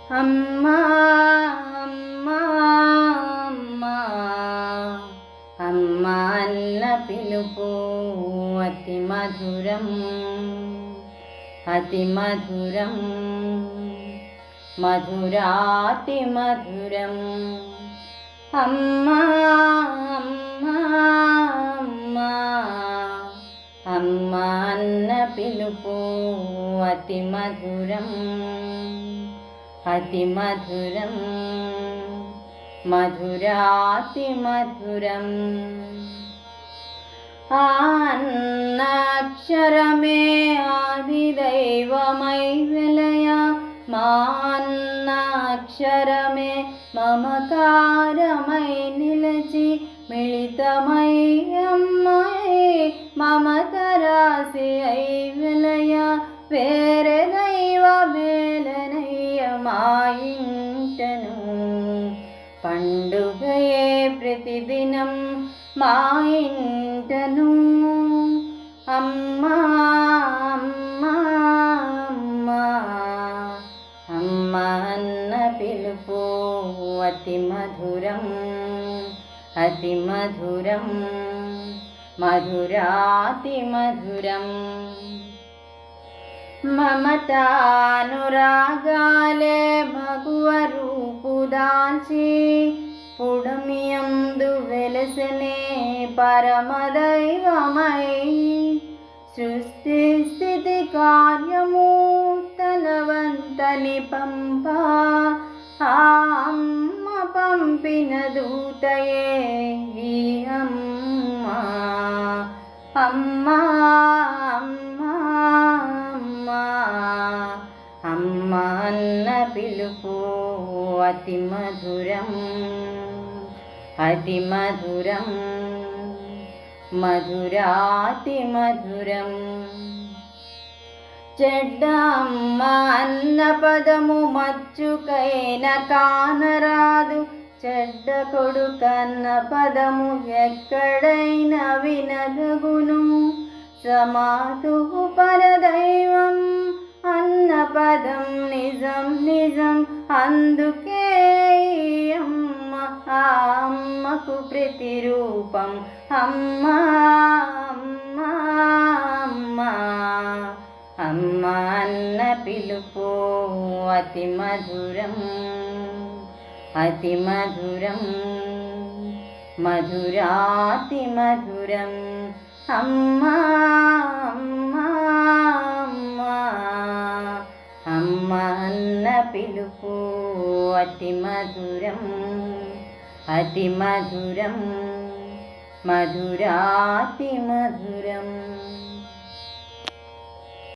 అమ్మా అమ్మా అమ్మా అమ్మా అన్న పిలుపు అతి మధురం, అతి మధురం, మధురాతి మధురం. అమ్మా అమ్మా అమ్మా అమ్మా అన్న పిలుపు అతి మధురం, అతి మధురం, మధురాతి మధురం. ఆ అన్నాక్షరమే ఆదిదైవమై వెలయ, మా అన్నాక్షరమే మమకారమై నిలచి మిళితమై అమ్మాయి మమతరాశి అయి వెలయ. వేరే దైవ వేలనయ్య మా ఇంటను, పండుగయే ప్రతిదినం మా ఇంటను. అమ్మా అమ్మా అమ్మా అమ్మా అన్న పిలుపు అతి మధురం, అతి మధురం, మధురాతి మధురం. మమతానురాగాలే మగువ రూపు దాల్చి పుడమియందు వెలసనే పరమదైవమై. సృష్టి స్థితి కార్యము తన వంతని పంప, ఆ అమ్మ పంపిన దూతయే ఈ అమ్మ. అమ్మా అమ్మా అమ్మా అమ్మా అన్న పిలుపు అతి మధురం, అతి మధురం, మధురాతి మధురం. చెడ్డ అమ్మ అన్న పదము మచ్చుకైన కానరాదు, చెడ్డ కొడుకన్న పదము ఎక్కడైనా వినదగును. సమాతు పరదైవం అన్న పదం నిజం నిజం, అందుకే అమ్మ ఆ అమ్మకు ప్రతిరూపం. అమ్మా అమ్మా అమ్మా అమ్మా అన్న పిలుపు అతి మధురం, అతి మధురం, మధురాతి మధురం. అమ్మా అమ్మా అమ్మా అమ్మా అన్న పిలుపు అతి మధురం, అతి మధురం, మధురాతి మధురం.